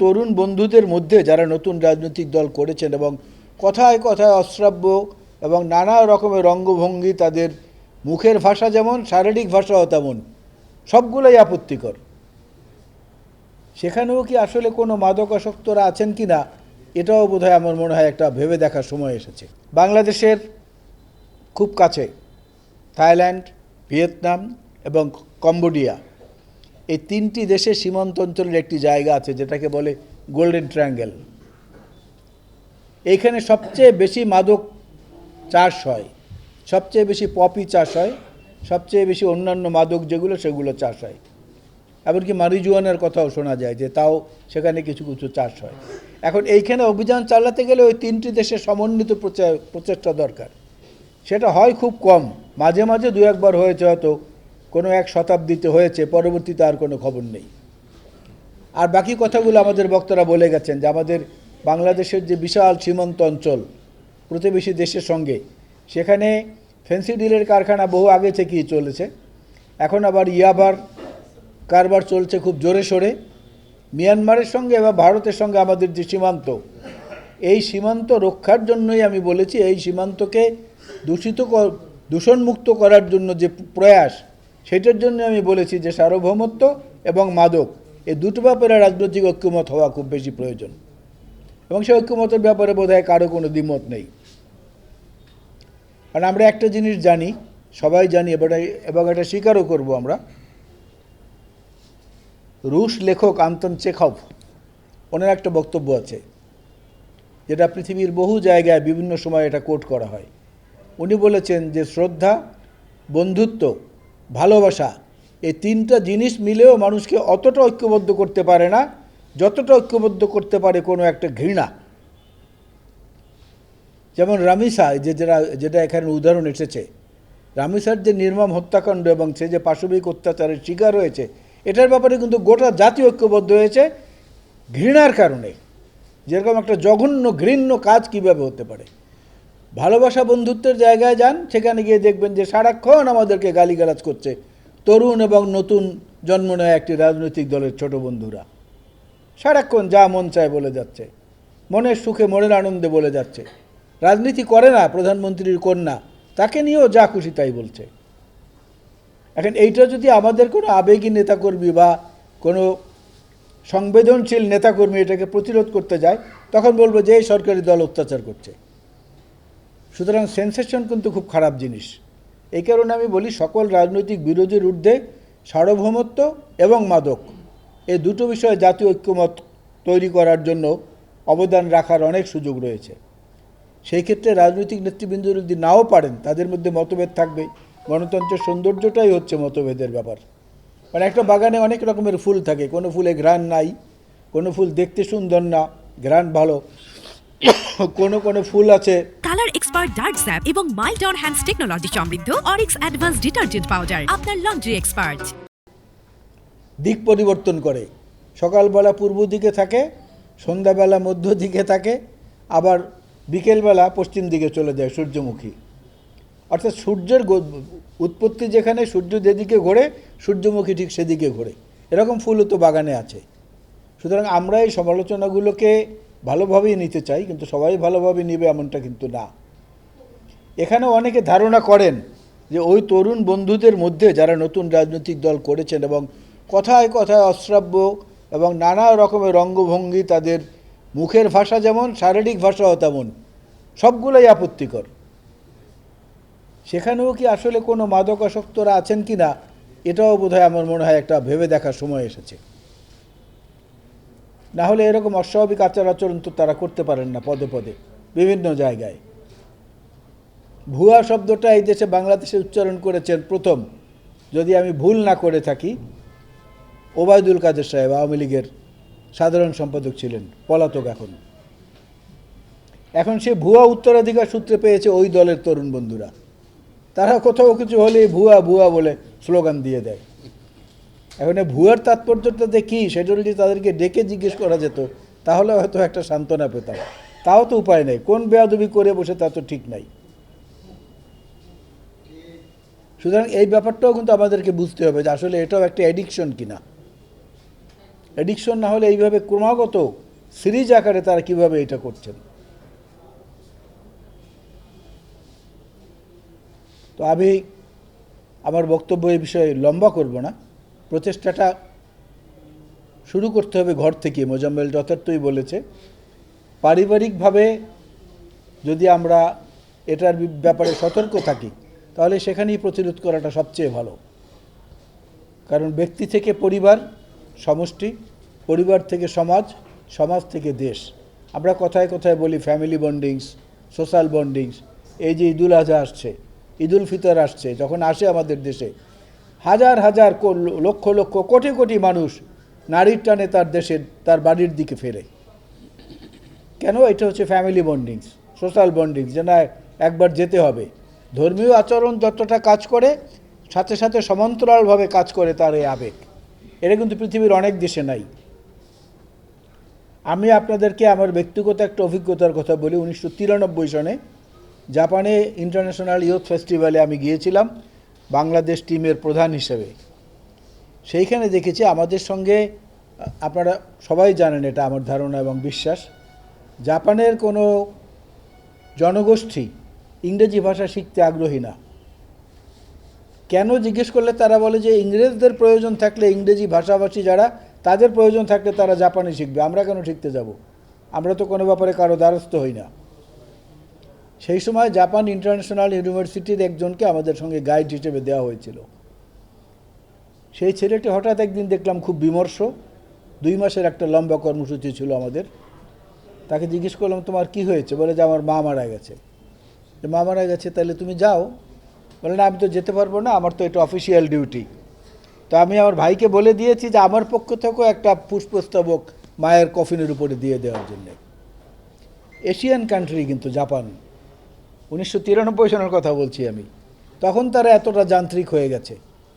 তরুণ বন্ধুদের মধ্যে যারা নতুন রাজনৈতিক দল করেছেন এবং কথায় কথায় অশ্রাব্য এবং নানা রকমের অঙ্গভঙ্গি, তাদের মুখের ভাষা যেমন শারীরিক ভাষাও তেমন, সবগুলোই আপত্তিকর। সেখানেও কি আসলে কোনো মাদকাসক্তরা আছেন কি না, এটাও বোধহয় আমার মনে হয় একটা ভেবে দেখার সময় এসেছে। বাংলাদেশের খুব কাছে থাইল্যান্ড, ভিয়েতনাম এবং কম্বোডিয়া, এই তিনটি দেশের সীমান্ত অঞ্চলের একটি জায়গা আছে যেটাকে বলে গোল্ডেন ট্রায়াঙ্গেল। এইখানে সবচেয়ে বেশি মাদক চাষ হয়, সবচেয়ে বেশি পপি চাষ হয়, সবচেয়ে বেশি অন্যান্য মাদক যেগুলো সেগুলো চাষ হয়। এমনকি মারিজুয়ানার কথাও শোনা যায় যে তাও সেখানে কিছু কিছু চাষ হয়। এখন এইখানে অভিযান চালাতে গেলে ওই তিনটি দেশের সমন্বিত প্রচেষ্টা দরকার। সেটা হয় খুব কম, মাঝে মাঝে দু একবার হয়েছে, হয়তো কোনো এক শতাব্দীতে হয়েছে, পরবর্তীতে আর কোনো খবর নেই। আর বাকি কথাগুলো আমাদের বক্তারা বলে গেছেন যে আমাদের বাংলাদেশের যে বিশাল সীমান্ত অঞ্চল প্রতিবেশী দেশের সঙ্গে, সেখানে ফেন্সিডিলের কারখানা বহু আগে থেকেই চলেছে। এখন আবার ইয়াবার কারবার চলছে খুব জোরে সোরে। মিয়ানমারের সঙ্গে বা ভারতের সঙ্গে আমাদের যে সীমান্ত, এই সীমান্ত রক্ষার জন্যই আমি বলেছি, এই সীমান্তকে দূষণমুক্ত করার জন্য যে প্রয়াস, সেটার জন্য আমি বলেছি যে সার্বভৌমত্ব এবং মাদক, এই দুটো ব্যাপারে রাজনৈতিক ঐক্যমত হওয়া খুব বেশি প্রয়োজন। এবং সেই ঐক্যমতের ব্যাপারে বোধহয় কারো কোনো দ্বিমত নেই। কারণ আমরা একটা জিনিস জানি, সবাই জানি, এবং এটা স্বীকারও করব আমরা, রুশ লেখক আন্তন চেখভ, ওনার একটা বক্তব্য আছে যেটা পৃথিবীর বহু জায়গায় বিভিন্ন সময় এটা কোট করা হয়। উনি বলেছেন যে শ্রদ্ধা, বন্ধুত্ব, ভালোবাসা, এই তিনটা জিনিস মিলেও মানুষকে অতটা ঐক্যবদ্ধ করতে পারে না যতটা ঐক্যবদ্ধ করতে পারে কোনো একটা ঘৃণা। যেমন রামিসা, যেটা এখানে উদাহরণ এসেছে, রামিসার যে নির্মম হত্যাকাণ্ড এবং সে যে পাশবিক অত্যাচারের শিকার হয়েছে, এটার ব্যাপারে কিন্তু গোটা জাতি ঐক্যবদ্ধ হয়েছে ঘৃণার কারণে। যেরকম একটা জঘন্য ঘৃণ্য কাজ কিভাবে হতে পারে। ভালোবাসা বন্ধুত্বের জায়গায় যান, সেখানে গিয়ে দেখবেন যে সারাক্ষণ আমাদেরকে গালিগালাজ করছে তরুণ এবং নতুন জন্ম নেয় একটি রাজনৈতিক দলের ছোট বন্ধুরা। সারাক্ষণ যা মন চায় বলে যাচ্ছে, মনের সুখে মনের আনন্দে বলে যাচ্ছে। রাজনীতি করে না প্রধানমন্ত্রীর কন্যা, তাকে নিয়েও যা খুশি তাই বলছে। এখন এইটা যদি আমাদের কোনো আবেগী নেতাকর্মী বা কোনো সংবেদনশীল নেতাকর্মী এটাকে প্রতিরোধ করতে যায়, তখন বলবো যে এই সরকারি দল অত্যাচার করছে। সুতরাং সেন্সেশন কিন্তু খুব খারাপ জিনিস। এই কারণে আমি বলি, সকল রাজনৈতিক বিরোধীর ঊর্ধ্বে সার্বভৌমত্ব এবং মাদক, এই দুটো বিষয়ে জাতীয় ঐক্যমত তৈরি করার জন্য অবদান রাখার অনেক সুযোগ রয়েছে। সেই ক্ষেত্রে রাজনৈতিক নেতৃবৃন্দ যদি নাও পারেন, তাদের মধ্যে মতভেদ থাকবে। গণতন্ত্রের সৌন্দর্যটাই হচ্ছে মতভেদের ব্যাপার। মানে একটা বাগানে অনেক রকমের ফুল থাকে, কোনো ফুলে ঘ্রাণ নাই, কোনো ফুল দেখতে সুন্দর না, ঘ্রাণ ভালো, কোনো ফুল আছে। কালার এক্সপার্ট ডার্ক স্যাপ এবং মাইল্ড অন হ্যান্ডস টেকনোলজি সমৃদ্ধ অরিক্স অ্যাডভান্স ডিটারজেন্ট পাউডার আপনার লন্ড্রি এক্সপার্ট। দিক পরিবর্তন করে, সকালবেলা পূর্ব দিকে থাকে, সন্ধ্যাবেলা মধ্য দিকে থাকে, আবার বিকেলবেলা পশ্চিম দিকে চলে যায় সূর্যমুখী। অর্থাৎ সূর্যের উৎপত্তি যেখানে, সূর্য যেদিকে ঘোরে, সূর্যমুখী ঠিক সেদিকে ঘোরে। এরকম ফুলও তো বাগানে আছে। সুতরাং আমরা এই সমালোচনাগুলোকে ভালোভাবেই নিতে চাই, কিন্তু সবাই ভালোভাবে নেবে এমনটা কিন্তু না। এখানে অনেকে ধারণা করেন যে ওই তরুণ বন্ধুদের মধ্যে যারা নতুন রাজনৈতিক দল করেছেন এবং কথায় কথায় অশ্রাব্য এবং নানা রকমের অঙ্গভঙ্গি, তাদের মুখের ভাষা যেমন শারীরিক ভাষাও তেমন, সবগুলোই আপত্তিকর। সেখানেও কি আসলে কোনো মাদকাসক্তরা আছেন কি না, এটাও বোধহয় আমার মনে হয় একটা ভেবে দেখার সময় এসেছে। না হলে এরকম অস্বাভাবিক আচার আচরণ তো তারা করতে পারেন না পদে পদে বিভিন্ন জায়গায়। ভুয়া শব্দটা এই দেশে বাংলাদেশে উচ্চারণ করেছেন প্রথম, যদি আমি ভুল না করে থাকি, ওবায়দুল কাদের সাহেব, আওয়ামী লীগের সাধারণ সম্পাদক ছিলেন, পলাতক এখন সে ভুয়া উত্তরাধিকার সূত্রে পেয়েছে ওই দলের তরুণ বন্ধুরা। তারা কোথাও কিছু হলেই ভুয়া ভুয়া বলে স্লোগান দিয়ে দেয়। এখন ভুয়ার তাৎপর্যটাতে কী, সেটা যদি তাদেরকে ডেকে জিজ্ঞেস করা যেত তাহলে হয়তো একটা সান্ত্বনা পেতাম। তাও তো উপায় নেই, কোন বেয়াদবি করে বসে তা তো ঠিক নাই। সুতরাং এই ব্যাপারটাও কিন্তু আমাদেরকে বুঝতে হবে যে আসলে এটাও একটা অ্যাডিকশন কিনা। অ্যাডিকশন না হলে এইভাবে ক্রমাগত সিরিজ আকারে তারা কিভাবে এটা করছেন। তো আমি আমার বক্তব্য এই বিষয়ে লম্বা করব না। প্রচেষ্টাটা শুরু করতে হবে ঘর থেকে, মোজাম্মেল যথার্থই বলেছে। পারিবারিকভাবে যদি আমরা এটার ব্যাপারে সতর্ক থাকি তাহলে সেখানেই প্রতিরোধ করাটা সবচেয়ে ভালো। কারণ ব্যক্তি থেকে পরিবার, সমষ্টি, পরিবার থেকে সমাজ, সমাজ থেকে দেশ। আমরা কথায় কথায় বলি ফ্যামিলি বন্ডিংস, সোশ্যাল বন্ডিংস। এই যে ঈদুল আজহা আসছে, ঈদুল ফিতর আসছে, যখন আসে আমাদের দেশে হাজার হাজার লক্ষ লক্ষ কোটি কোটি মানুষ নারীর টানে তার দেশের, তার বাড়ির দিকে ফেরে। কেন? এটা হচ্ছে ফ্যামিলি বন্ডিংস, সোশ্যাল বন্ডিংস, যে না একবার যেতে হবে। ধর্মীয় আচরণ যতটা কাজ করে, সাথে সাথে সমান্তরালভাবে কাজ করে তার এই আবেগ। এটা কিন্তু পৃথিবীর অনেক দেশে নাই। আমি আপনাদেরকে আমার ব্যক্তিগত একটা অভিজ্ঞতার কথা বলি। 1993 সনে জাপানে ইন্টারন্যাশনাল ইয়ুথ ফেস্টিভ্যালে আমি গিয়েছিলাম বাংলাদেশ টিমের প্রধান হিসেবে। সেইখানে দেখেছি আমাদের সঙ্গে, আপনারা সবাই জানেন এটা আমার ধারণা এবং বিশ্বাস, জাপানের কোনো জনগোষ্ঠী ইংরেজি ভাষা শিখতে আগ্রহী না। কেন জিজ্ঞেস করলে তারা বলে যে ইংরেজদের প্রয়োজন থাকলে, ইংরেজি ভাষাভাষী যারা, তাদের প্রয়োজন থাকলে তারা জাপানি শিখবে, আমরা কেন শিখতে যাব? আমরা তো কোনো ব্যাপারে কারো দ্বারস্থ হই না। সেই সময় জাপান ইন্টারন্যাশনাল ইউনিভার্সিটির একজনকে আমাদের সঙ্গে গাইড হিসেবে দেওয়া হয়েছিল। সেই ছেলেটি হঠাৎ একদিন দেখলাম খুব বিমর্ষ। 2 মাসের একটা লম্বা কর্মসূচি ছিল আমাদের। তাকে জিজ্ঞেস করলাম তোমার কি হয়েছে? বলে যে আমার মা মারা গেছে। যে মা মারা গেছে, তাহলে তুমি যাও। বলে না, আমি তো যেতে পারবো না, আমার তো এটা অফিসিয়াল ডিউটি। তো আমি আমার ভাইকে বলে দিয়েছি যে আমার পক্ষ থেকেও একটা পুষ্পস্তবক মায়ের কফিনের উপরে দিয়ে দেওয়ার জন্য। এশিয়ান কান্ট্রি কিন্তু জাপান, 1993 সনের কথা বলছি আমি। তখন তারা এতটা যান্ত্রিক হয়ে গেছে।